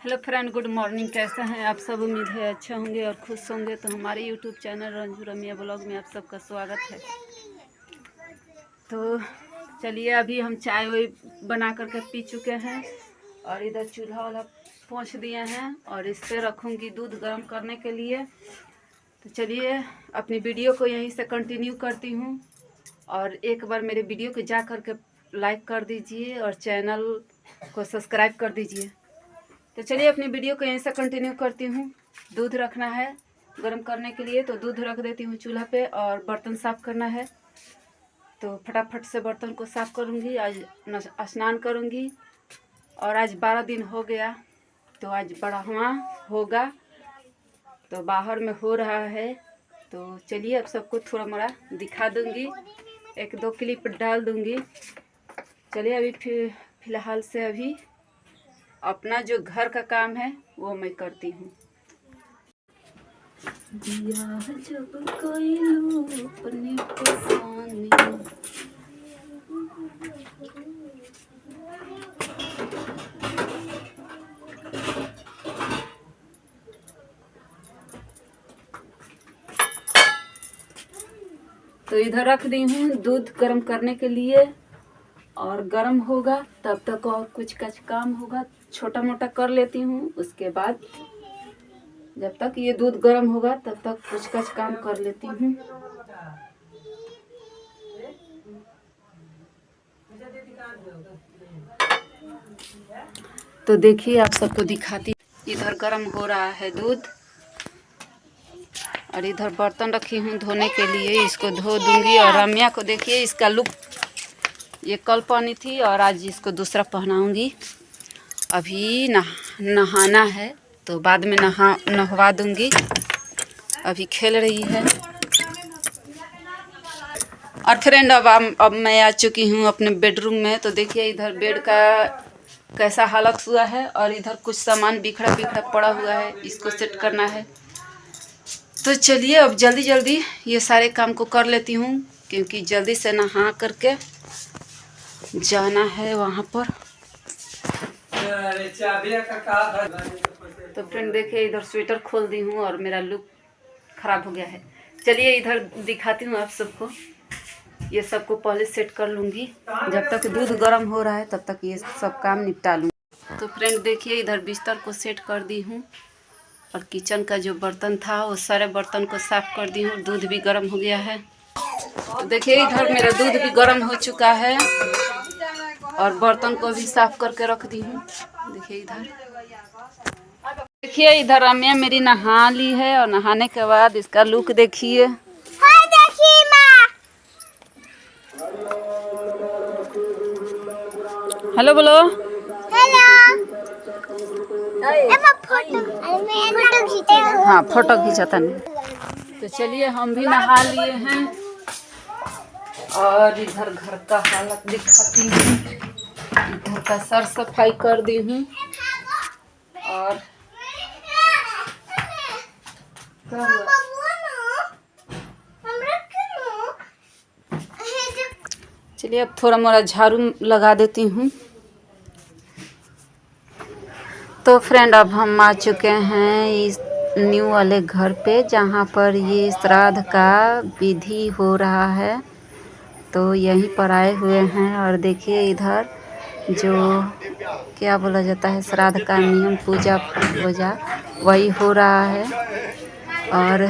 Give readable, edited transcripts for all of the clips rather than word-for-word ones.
Hello friend, good morning. कैसे हैं आप सब? उम्मीद है अच्छे होंगे और खुश होंगे। तो हमारे YouTube channel Ranju Ramiya blog में आप सबका स्वागत है। तो चलिए, अभी हम चाय वाय बना करके पी चुके हैं और इधर चूल्हा वाला पोंछ दिए हैं और इस पर रखूँगी दूध गर्म करने के लिए। तो चलिए, अपनी वीडियो को यहीं से कंटिन्यू करती हूँ और एक बार मेरे वीडियो को जा करके लाइक कर दीजिए और चैनल को सब्सक्राइब कर दीजिए। तो चलिए, अपनी वीडियो को यहीं से कंटिन्यू करती हूँ। दूध रखना है गर्म करने के लिए, तो दूध रख देती हूँ चूल्हा पे और बर्तन साफ़ करना है। तो फटाफट से बर्तन को साफ़ करूँगी। आज स्नान करूँगी और आज 12 दिन हो गया, तो आज बढ़ावा होगा, तो बाहर में हो रहा है। तो चलिए, अब सबको थोड़ा मोड़ा दिखा दूँगी, 1-2 क्लिप डाल दूँगी। चलिए, अभी फ़िलहाल से अभी अपना जो घर का काम है वो मैं करती हूँ। दिया जब कोई लो अपने पसाने, तो इधर रख दी हूँ दूध गर्म करने के लिए और गर्म होगा तब तक और कुछ काम होगा, छोटा मोटा कर लेती हूँ। उसके बाद जब तक ये दूध गर्म होगा तब तक कुछ काम कर लेती हूँ। तो देखिए, आप सबको दिखाती, इधर गर्म हो रहा है दूध और इधर बर्तन रखी हूँ धोने के लिए। इसको धो दूंगी और रम्या को देखिए, इसका लुक, ये कल पहनी थी और आज इसको दूसरा पहनाऊंगी। अभी नहाना है तो बाद में नहवा दूंगी। अभी खेल रही है। और फ्रेंड, अब मैं आ चुकी हूँ अपने बेडरूम में। तो देखिए, इधर बेड का कैसा हालत हुआ है और इधर कुछ सामान बिखरा पड़ा हुआ है, इसको सेट करना है। तो चलिए, अब जल्दी ये सारे काम को कर लेती हूँ, क्योंकि जल्दी से नहा करके जाना है वहाँ पर। तो फ्रेंड देखिए, इधर स्वेटर खोल दी हूँ और मेरा लुक ख़राब हो गया है। चलिए, इधर दिखाती हूँ आप सबको। ये सबको पहले सेट कर लूँगी, जब तक दूध गर्म हो रहा है तब तक ये सब काम निपटा लूँगी। तो फ्रेंड देखिए, इधर बिस्तर को सेट कर दी हूँ और किचन का जो बर्तन था वो सारे बर्तन को साफ़ कर दी हूँ। दूध भी गर्म हो गया है। तो देखिए, इधर मेरा दूध भी गर्म हो चुका है और बर्तन को भी साफ़ करके रख दी हूँ। देखिए इधर रम्या मेरी नहा ली है और नहाने के बाद इसका लुक देखिए। हेलो बोलो। हेलो। हाँ, फोटो खींचाता नहीं। तो चलिए, हम भी नहा लिए हैं और इधर घर का हालत दिखाती हूँ। इधर का सर सफाई कर दी हूँ और चलिए, अब थोड़ा मोड़ा झाड़ू लगा देती हूँ। तो फ्रेंड, अब हम आ चुके हैं इस न्यू वाले घर पे, जहाँ पर ये श्राद्ध का विधि हो रहा है। तो यहीं पर आए हुए हैं और देखिए, इधर जो क्या बोला जाता है, श्राद्ध का नियम, पूजा वही हो रहा है। और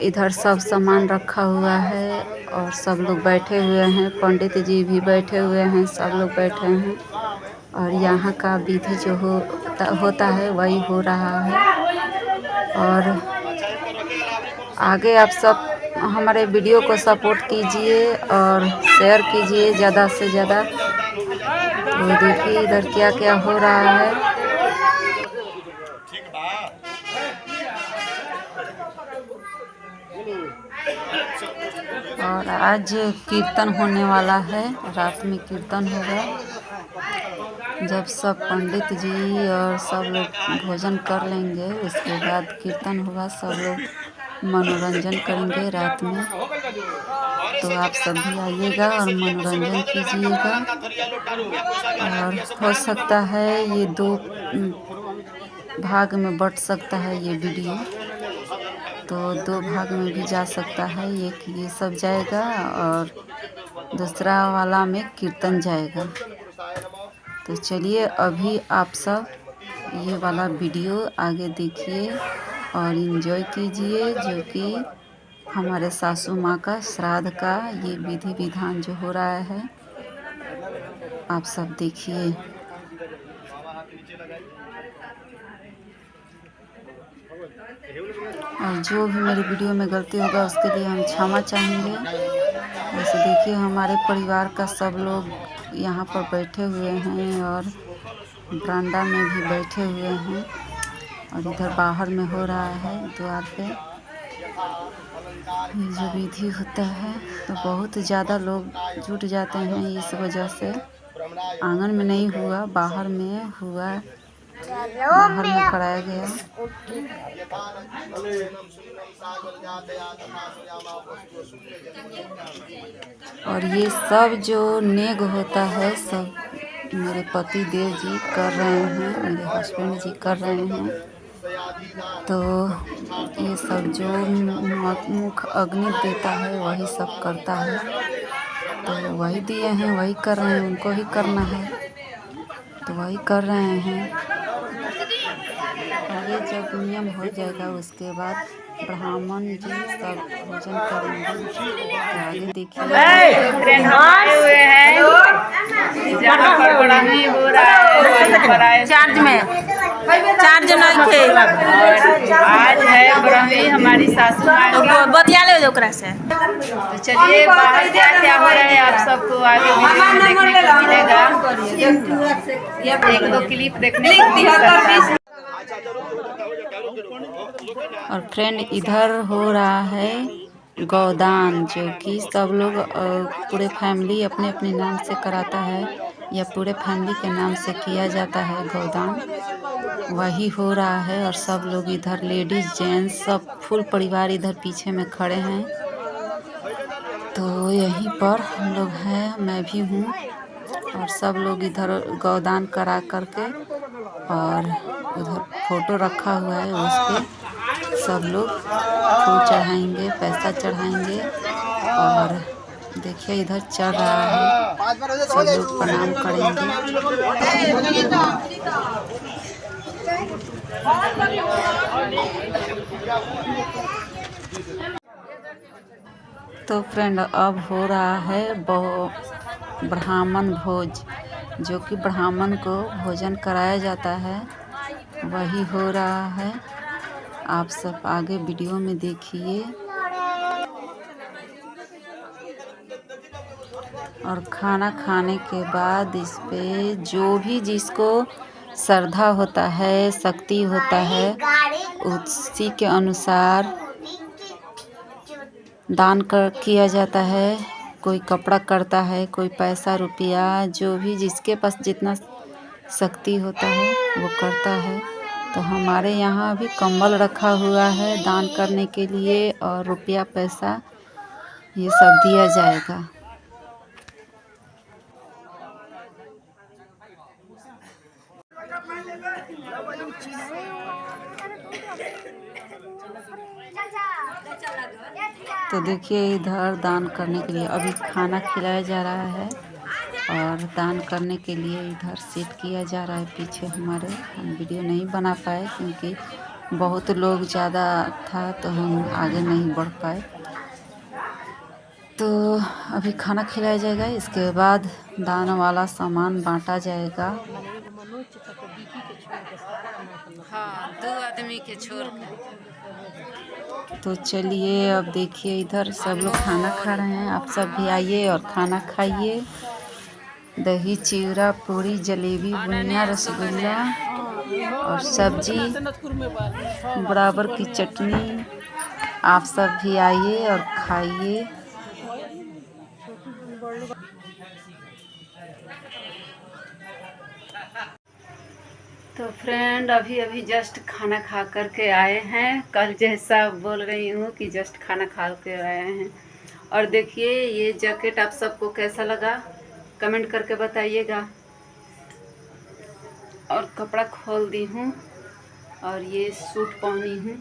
इधर सब सामान रखा हुआ है और सब लोग बैठे हुए हैं। पंडित जी भी बैठे हुए हैं, सब लोग बैठे हैं और यहाँ का विधि जो होता है वही हो रहा है। और आगे आप सब हमारे वीडियो को सपोर्ट कीजिए और शेयर कीजिए ज़्यादा से ज़्यादा। तो देखिए, इधर क्या क्या हो रहा है। और आज कीर्तन होने वाला है, रात में कीर्तन होगा। जब सब पंडित जी और सब लोग भोजन कर लेंगे उसके बाद कीर्तन होगा। सब लोग मनोरंजन करेंगे रात में। तो आप सब भी आइएगा और मनोरंजन कीजिएगा। और हो सकता है ये 2 भाग में बट सकता है ये वीडियो, तो 2 भाग में भी जा सकता है। एक ये सब जाएगा और दूसरा वाला में कीर्तन जाएगा। तो चलिए अभी आप सब ये वाला वीडियो आगे देखिए और इन्जॉय कीजिए, जो कि हमारे सासू माँ का श्राद्ध का ये विधि विधान जो हो रहा है, आप सब देखिए। और जो भी मेरी वीडियो में गलती होगा उसके लिए हम क्षमा चाहेंगे। वैसे देखिए हमारे परिवार का सब लोग यहाँ पर बैठे हुए हैं और बरामदा में भी बैठे हुए हैं, और इधर बाहर में हो रहा है द्वार पे ये जो विधि होता है। तो बहुत ज़्यादा लोग जुट जाते हैं, इस वजह से आंगन में नहीं हुआ, बाहर में हुआ, बाहर में कराया गया। और ये सब जो नेग होता है सब मेरे पति देव जी कर रहे हैं, मेरे हस्बैंड जी कर रहे हैं। तो ये सब जो मुख अग्नि देता है वही सब करता है, तो वही दिए हैं वही कर रहे हैं, उनको ही करना है तो वही कर रहे हैं। आगे जब नियम हो जाएगा उसके बाद ब्राह्मण जी सब भोजन करेंगे। तो आगे देखिए हुए हैं जहाँ पर बड़ा ही हो रहा है चार्ज नहीं थे। आज है ब्रह्मी हमारी सासू माँ बतिया ले ओकरा से। तो चलिए बाहर क्या हो रहा है आप सबको आगे देखने को मिलेगा। 1-2 क्लिप देखने को मिलेगा। और फ्रेंड इधर हो रहा है गोदान, जो कि सब लोग पूरे फैमिली अपने अपने नाम से कराता है या पूरे फैमिली के नाम से किया जाता है गोदान, वही हो रहा है। और सब लोग इधर लेडीज़ जेंट्स सब फुल परिवार इधर पीछे में खड़े हैं। तो यहीं पर हम लोग हैं, मैं भी हूँ, और सब लोग इधर गोदान करा करके और उधर फोटो रखा हुआ है, उस पर सब लोग फूल चढ़ाएंगे, पैसा चढ़ाएंगे। और देखिए इधर चल रहा है, सब लोग प्रणाम करेंगे। तो फ्रेंड अब हो रहा है ब्राह्मण भोज, जो कि ब्राह्मण को भोजन कराया जाता है, वही हो रहा है। आप सब आगे वीडियो में देखिए। और खाना खाने के बाद इस पे जो भी जिसको श्रद्धा होता है, शक्ति होता है, उसी के अनुसार दान किया जाता है। कोई कपड़ा करता है, कोई पैसा रुपया, जो भी जिसके पास जितना शक्ति होता है वो करता है। तो हमारे यहाँ भी कंबल रखा हुआ है दान करने के लिए, और रुपया पैसा ये सब दिया जाएगा। तो देखिए इधर दान करने के लिए अभी खाना खिलाया जा रहा है, और दान करने के लिए इधर सेट किया जा रहा है पीछे हमारे। हम वीडियो नहीं बना पाए क्योंकि बहुत लोग ज़्यादा था, तो हम आगे नहीं बढ़ पाए। तो अभी खाना खिलाया जाएगा, इसके बाद दान वाला सामान बांटा जाएगा। हाँ, 2 आदमी के छोड़ के। तो चलिए अब देखिए इधर सब लोग खाना खा रहे हैं, आप सब भी आइए और खाना खाइए। दही, चिवड़ा, पूरी, जलेबी, बुनिया, रसगुल्ला और सब्जी, बराबर की चटनी। आप सब भी आइए और खाइए। तो फ्रेंड अभी अभी जस्ट खाना खा करके आए हैं। कल जैसा बोल रही हूँ कि जस्ट खाना खा के आए हैं। और देखिए ये जैकेट आप सबको कैसा लगा कमेंट करके बताइएगा। और कपड़ा खोल दी हूँ और ये सूट पहनी हूँ।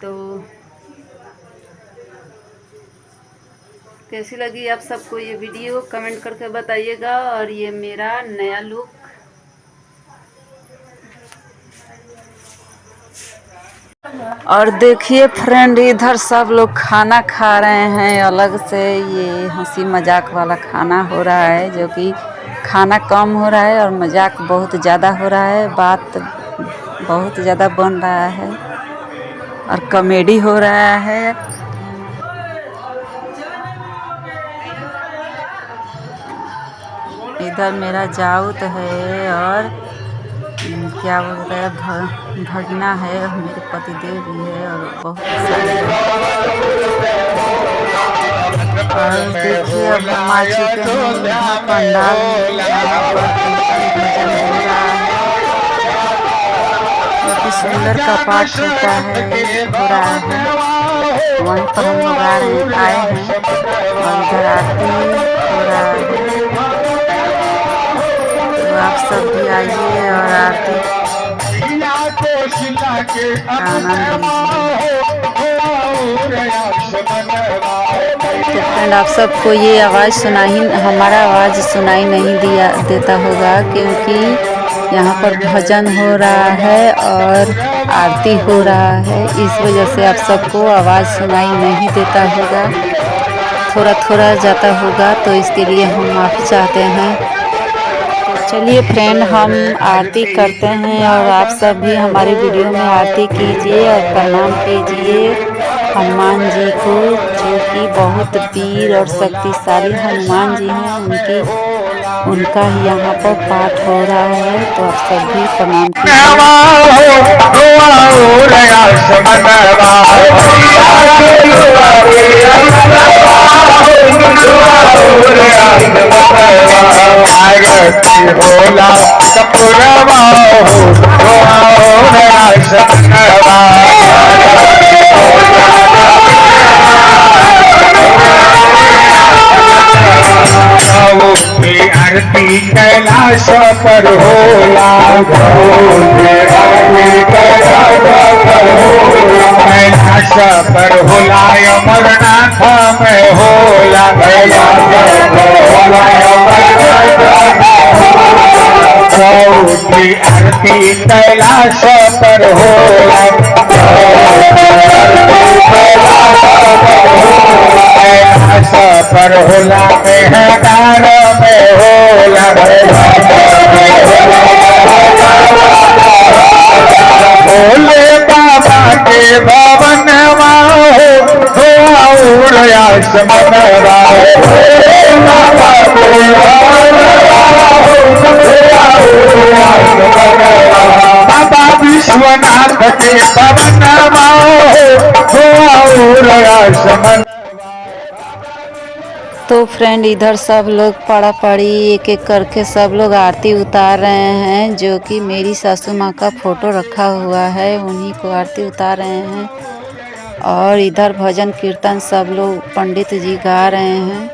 तो कैसी लगी आप सबको ये वीडियो कमेंट करके बताइएगा। और ये मेरा नया लुक। और देखिए फ्रेंड इधर सब लोग खाना खा रहे हैं अलग से। ये हंसी मजाक वाला खाना हो रहा है, जो कि खाना कम हो रहा है और मजाक बहुत ज़्यादा हो रहा है। बात बहुत ज़्यादा बन रहा है और कॉमेडी हो रहा है। इधर मेरा जाऊत है और क्या बोलता है भगना है, और मेरे पतिदेव भी है और बहुत सारे और देखिए अब हम आ चुके हैं पंडाल में। यहाँ पर कीर्तन भजन हो रहा है, काफी सुंदर का पाठ होता है हो रहा है। वहीं पर हम लोग आए हैं और इधर आरती हो रहा है। तो आप सब भी आइए और आरती का आनंद लीजिए। तो फ्रेंड आप सबको ये आवाज़ हमारा आवाज़ सुनाई नहीं देता होगा, क्योंकि यहाँ पर भजन हो रहा है और आरती हो रहा है। इस वजह से आप सबको आवाज़ सुनाई नहीं देता होगा, थोड़ा थोड़ा जाता होगा। तो इसके लिए हम माफ़ी चाहते हैं। चलिए फ्रेंड हम आरती करते हैं और आप सब भी हमारे वीडियो में आरती कीजिए और प्रणाम कीजिए हनुमान जी को, जो कि बहुत वीर और शक्तिशाली हनुमान जी हैं। उनका ही यहाँ पर पाठ हो रहा है। तो आप सब भी प्रणाम आरती कैलाश पर होला, कैलाश पर होला अमरनाथ में होला, चौथी आरती कैलाश पर होला, कैलाश पर होला मेहदार में होला, भोले बाबा के भवन बाबा विश्वनाथ के भवन तो फ्रेंड इधर सब लोग पड़ा पड़ी एक एक करके सब लोग आरती उतार रहे हैं, जो कि मेरी सासू माँ का फोटो रखा हुआ है, उन्हीं को आरती उतार रहे हैं। और इधर भजन कीर्तन सब लोग पंडित जी गा रहे हैं।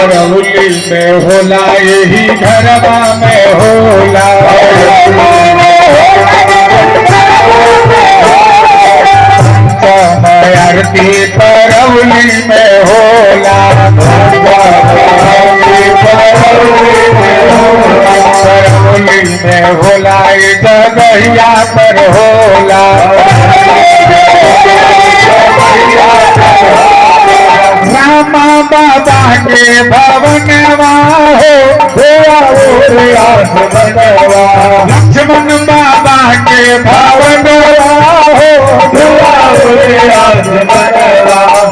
रउली में होला यही घरवा में होला, आरती परौली में होला, परौली में होला जगहिया पर होला, रामा बाबा के भवन लक्ष्मण बाबा के भवन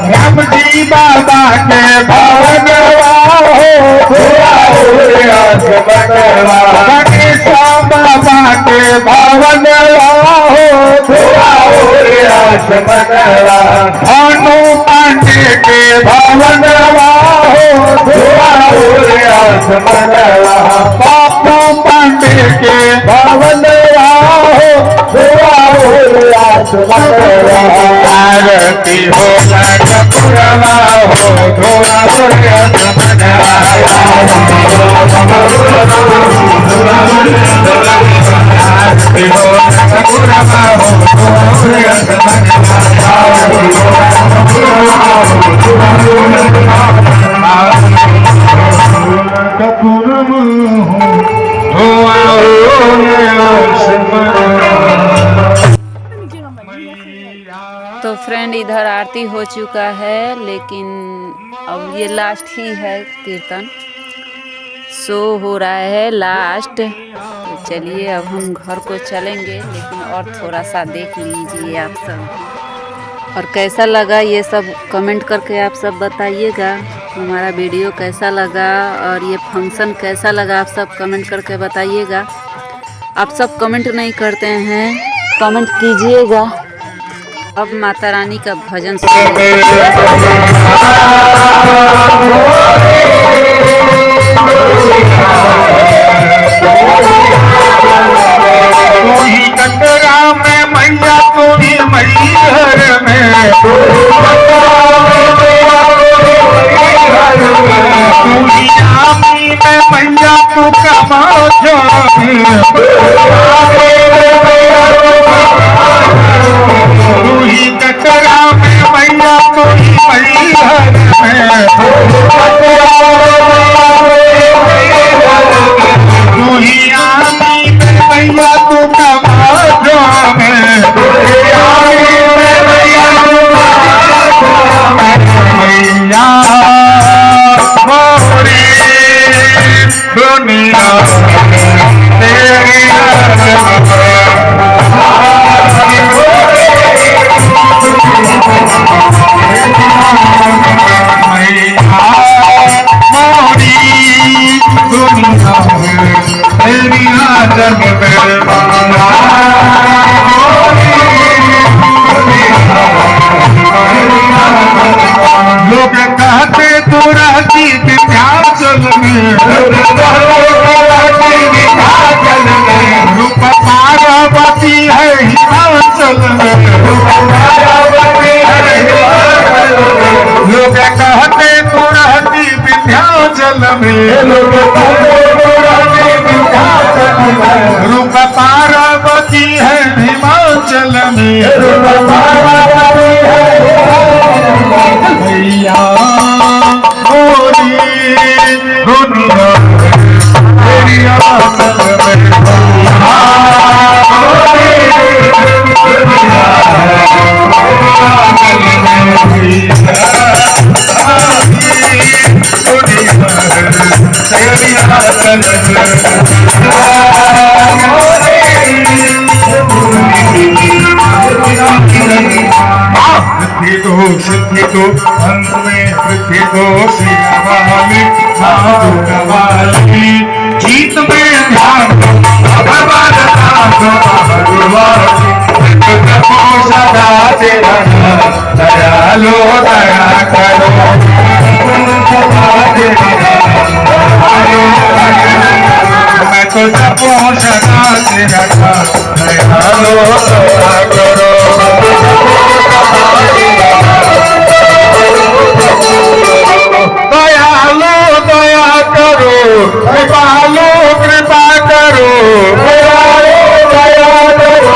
राम जी बाबा के भवन गणेशा बाबा के भवनवा हो धोआ उरियास मनवा भानु पांडे के भवनवा हो धोआ उरियास मनवा बापू पांडे के भवनवा हो धोआ उरियास मनवा आरती हो कपूरवा हो धोआ उरियास मनवा तो फ्रेंड इधर आरती हो चुका है, लेकिन अब ये लास्ट ही है कीर्तन, शो हो रहा है लास्ट। तो चलिए अब हम घर को चलेंगे, लेकिन और थोड़ा सा देख लीजिए आप सब। और कैसा लगा ये सब कमेंट करके आप सब बताइएगा। हमारा वीडियो कैसा लगा और ये फंक्शन कैसा लगा, आप सब कमेंट करके बताइएगा। आप सब कमेंट नहीं करते हैं, कमेंट कीजिएगा। अब माता रानी का भजन कटरा में मैया तोरी मैहर में आमी में मैया तू कमा कटरा में मैया तोरी मैहर में मैया तू मैया मोरी दुनिया तेरी लोग कहते तू रहती विंध्याचल में रूप पार्वती है हिमाचल में। लोग कहते तू रहती विंध्याचल में रूप पार्वती है हिमाचल में। मैया मोरी दुनिया तेरी आंचल में सिद्धि तो अंत में पृथ्वी तो श्री वाली जीत में ध्यान सदा दयालो दया करो मैं तो सबको सदा दयालो दया करो। दयालो दया करो कृपालो कृपा करो दयालो दया करो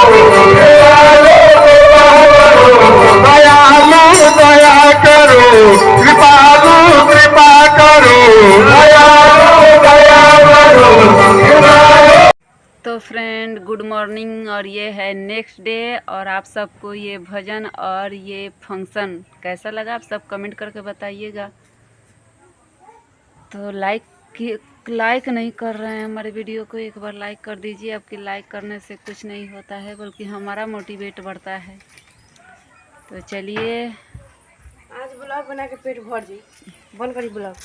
दयालो दया करो कृपालो कृपा करो दयालो दया करो। तो फ्रेंड गुड मॉर्निंग, और ये है नेक्स्ट डे, और आप सबको ये भजन और ये फंक्शन कैसा लगा आप सब कमेंट करके बताइएगा। तो लाइक नहीं कर रहे हैं हमारे वीडियो को, एक बार लाइक कर दीजिए। आपकी लाइक करने से कुछ नहीं होता है, बल्कि हमारा मोटिवेट बढ़ता है। तो चलिए आज ब्लॉग बना के पेट भर जी, बंद करी ब्लॉग।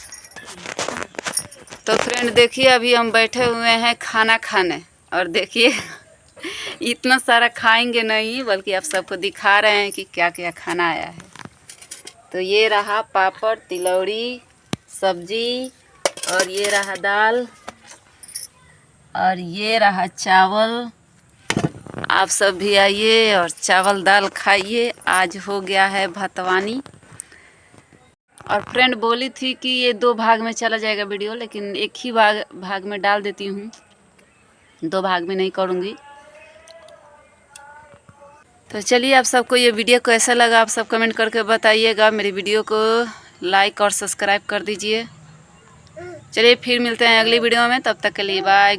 तो फ्रेंड देखिए अभी हम बैठे हुए हैं खाना खाने, और देखिए इतना सारा खाएंगे नहीं, बल्कि आप सबको दिखा रहे हैं कि क्या क्या खाना आया है। तो ये रहा पापड़, तिलौरी, सब्जी, और ये रहा दाल, और ये रहा चावल। आप सब भी आइए और चावल दाल खाइए। आज हो गया है भतवानी। और फ्रेंड बोली थी कि ये 2 भाग में चला जाएगा वीडियो, लेकिन एक ही भाग में डाल देती हूँ, 2 भाग में नहीं करूँगी। तो चलिए, आप सबको ये वीडियो कैसा लगा आप सब कमेंट करके बताइएगा। मेरी वीडियो को लाइक और सब्सक्राइब कर दीजिए। चलिए फिर मिलते हैं अगली वीडियो में, तब तक के लिए बाय।